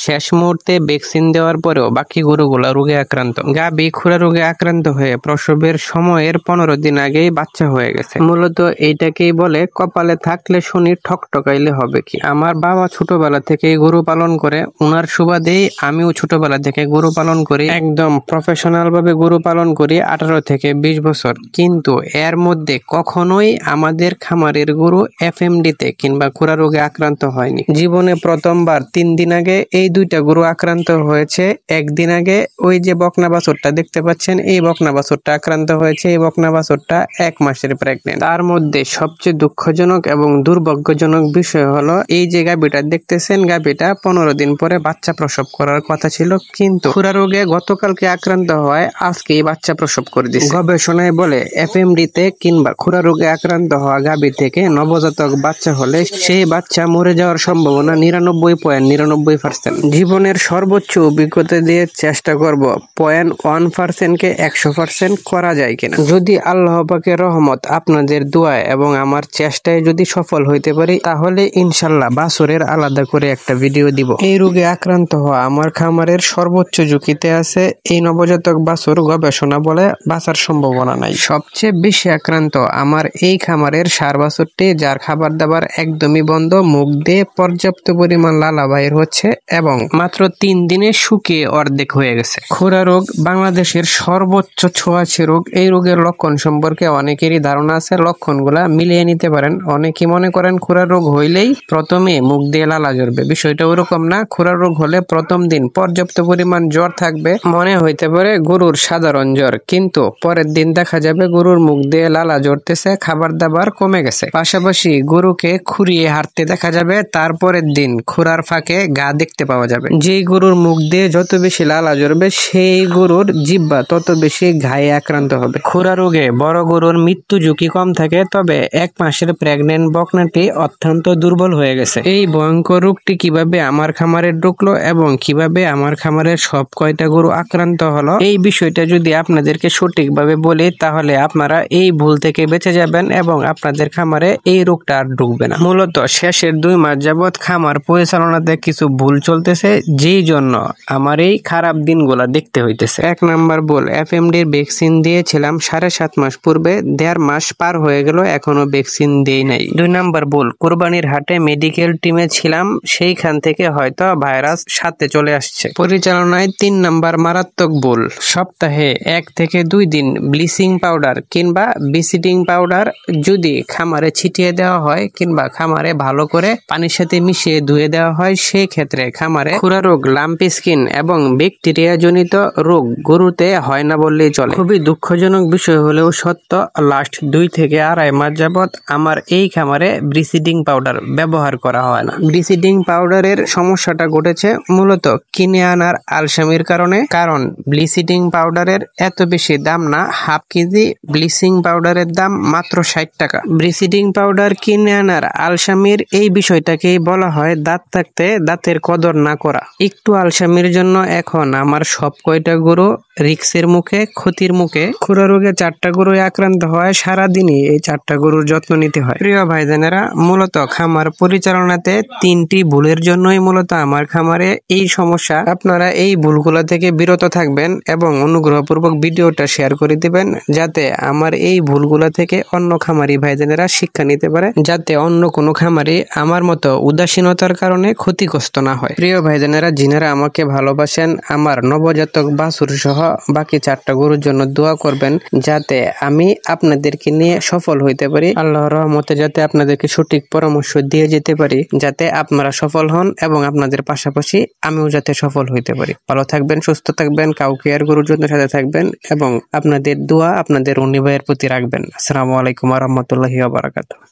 শেষ মুহূর্তে ভ্যাকসিন দেওয়ার পরেও বাকি গরুগুলা রোগে আক্রান্ত। গাভী খুরা রোগে আক্রান্ত হয়ে প্রসবের সময়ের 15 দিন আগেই বাচ্চা হয়ে গেছে। মূলত এইটাকেই বলে কপালে থাকলে শনি ঠকঠকাইলে হবে কি। আমার বাবা ছোটবেলা থেকেই গরু পালন করে, উনার সুবাদেই আমিও ছোটবেলা থেকে গরু পালন করি, একদম প্রফেশনাল ভাবে গরু পালন করি 18 থেকে 20 বছর। কিন্তু এর মধ্যে কখনোই আমাদের খামারের গরু এফএমডিতে কিংবা খুরা রোগে আক্রান্ত হয়নি। জীবনে প্রথমবার 3 দিন আগে এই দুইটা গরু আক্রান্ত হয়েছে। একদিন আগে ওই যে বকনা বাছুরটা দেখতে পাচ্ছেন, এই বকনা বাছুরটা আক্রান্ত হয়েছে। এই বকনা বাছুরটা 1 মাসের প্রেগনেন্ট। তার মধ্যে সবচেয়ে দুঃখজনক এবং দুর্ভাগ্যজনক বিষয় হলো এই যে গাভীটা দেখতেছেন, গাভীটা 15 দিন পরে বাচ্চা প্রসব করার কথা ছিল, কিন্তু খুরা রোগে গতকালকে আক্রান্ত হওয়ায় আজকেই বাচ্চা প্রসব করে দিচ্ছে। গবেষণায় বলে এফএমডিতে কিংবা খুরা রোগে আক্রান্ত হওয়া গাভী থেকে নবজাতক বাচ্চা হলে সেই বাচ্চা মরে যাওয়ার সম্ভাবনা 99.99%। জীবনের সর্বোচ্চ অভিজ্ঞতা দিয়ে চেষ্টা করব 0.1% কে 100% করা যায় কিনা। যদি আল্লাহ পাকের রহমত, আপনাদের দোয়ায় এবং আমার চেষ্টায় যদি সফল হইতে পারি, তাহলে ইনশাল্লাহ বাছুরের আলাদা করে একটা ভিডিও দিব। এই রোগে আক্রান্ত হওয়া আমার খামারের সর্বোচ্চ ঝুঁকিতে আছে এই নবজাতক বাছুর। গবেষণা বলে বাঁচার সম্ভাবনা নাই। সবচেয়ে বেশি আক্রান্ত আমার এই খামারের ষাঁড় বাছুরটি, যার খাবার দাবার একদমই বন্ধ, মুখ দিয়ে পর্যাপ্ত পরিমাণ লালা বাইর হচ্ছে এবং মাত্র 3 দিনে শুকিয়ে অর্ধেক হয়ে গেছে। খুরা রোগ বাংলাদেশের সর্বোচ্চ ছোঁয়াচে রোগ। এই রোগের লক্ষণ সম্পর্কে অনেকেরই ধারণা আছে, লক্ষণগুলা মিলিয়ে নিতে পারেন। অনেকে মনে করেন খুরা রোগ হইলেই প্রথমে মুখ দিয়ে লালা ঝরবে। বিষয়টা ওরকম না। খুরা রোগ হলে প্রথম দিন পর্যাপ্ত পরিমাণ জ্বর থাকবে, মনে হইতে পারে গরুর সাধারণ জ্বর, কিন্তু পরের দিন দেখা যাবে গরুর মুখ দিয়ে লালা ঝরতেছে, খাবার দাবার কমে গেছে। পাশাপাশি গরুকে খুঁড়িয়ে হাঁটতে দেখা যাবে। তারপরের দিন খুরার ফাঁকে গা দেখতে পাওয়া যাবে। যেই গরুর মুখ দিয়ে যত বেশি লালা ঝরবে, সেই গরুর জিহ্বা তত বেশি ঘায়ে আক্রান্ত হবে। খুরা রোগে বড় গরুর মৃত্যু ঝুঁকি কম থাকে, তবে 1 মাসের প্রেগনেন্ট বকনাটি অত্যন্ত দুর্বল হয়ে গেছে। এই ভয়ঙ্কর রোগটি কিভাবে আমার খামারে ঢুকলো এবং কিভাবে আমার খামারের সব কয়টা গরু আক্রান্ত হলো, এই বিষয়টা যদি আপনাদেরকে সঠিকভাবে বলি, তাহলে আপনারা এই ভুল থেকে বেঁচে যাবেন এবং আপনাদের খামারে এই রোগটা আর ঢুকবে না। মূলত শেষের 2 মাস যাবৎ খামার পরিচালনাতে কিছু ভুল চলতেছে, যেই জন্য আমার এই খারাপ দিনগুলা দেখতে হইতেছে। 1 নাম্বার ভুল, এফএমডির ভ্যাকসিন দিয়েছিলাম 7.5 মাস পূর্বে, 1.5 মাস পার হয়ে গেল, এখনো ভ্যাকসিন দেই নাই। 2 নাম্বার ভুল, কোরবানির হাটে মেডিকেল টিমে ছিলাম, সেইখান থেকে হয়তো ভাইরাস সাথে চলে আসছে। পরিচালনায় 3 নাম্বার মারাত্মক ভুল, সপ্তাহে 1 থেকে 2 দিন ব্লিচিং পাউডার কিংবা বিসিডিং পাউডার যদি খামারে ছিটিয়ে দেওয়া হয় কিংবা খামারে ভালো করে পানির সাথে মিশিয়ে ধুয়ে দেওয়া হয়, সেই ক্ষেত্রে খামারে খুরা রোগ, লাম্পি স্কিন এবং ব্যাকটেরিয়া জনিত রোগ গরুতে হয় না বললেই চলে। খুবই দুঃখজনক বিষয় হলেও সত্য, লাস্ট 2 থেকে 2.5 মাস যাবৎ আমার এই খামারে ব্লিচিং পাউডার ব্যবহার করা হয় না। ব্লিচিং পাউডারের সমস্যাটা ঘটেছে মূলত কিনে আনার আলসামির কারণে। কারণ ব্লিচিং পাউডারের এত বেশি দাম না, হাফ কেজি ব্লিচিং পাউডারের দাম মাত্র 60 টাকা। ব্লিচিং পাউডার কিনে আনার আলসামির এই বিষয়টাকেই বলা হয় দাঁত থাকতে দাঁতের কদর না করা। একটু আলসামির জন্য এখন আমার সব কয়টা গরু রিক্সের মুখে, ক্ষতির মুখে। খুরা রোগে 4টা গরু আক্রান্ত হয়, সারাদিনই এই 4টা গরুর যত্ন নিতে হয়। প্রিয় ভাইজানেরা, মূলত খামার পরিচালনাতে 3টি ভুলের জন্যই মূলত আমার খামারে এই সমস্যা। আপনারা এই ভুলগুলা থেকে বিরত থাকবেন এবং অনুগ্রহপূর্বক ভিডিওটা শেয়ার করে দিবেন, যাতে আমার এই ভুলগুলা থেকে অন্য খামারি ভাইজানেরা শিক্ষা নিতে পারে, যাতে অন্য কোনো খামারি আমার মতো উদাসীনতার কারণে ক্ষতিগ্রস্ত না হয়। প্রিয় ভাইজানেরা, যিনারা আমাকে ভালোবাসেন, আমার নবজাতক বাছুর সহ বাকি 4টা গরুর জন্য দোয়া করবেন, যাতে আমি আপনাদেরকে নিয়ে সফল হইতে পারি। আল্লাহর রহমতে যাতে আপনাদেরকে সঠিক পরামর্শ দিয়ে যেতে পারি, যাতে আপনারা সফল হন এবং আপনাদের পাশাপাশি আমিও যাতে সফল হইতে পারি। ভালো থাকবেন, সুস্থ থাকবেন, কাউকে আর গরুর জন্য সাথে থাকবেন এবং আপনাদের দোয়া আপনাদের অনি ভাইয়ের প্রতি রাখবেন। আসসালামু আলাইকুম ওয়া রাহমাতুল্লাহি ওয়া বারাকাতুহু।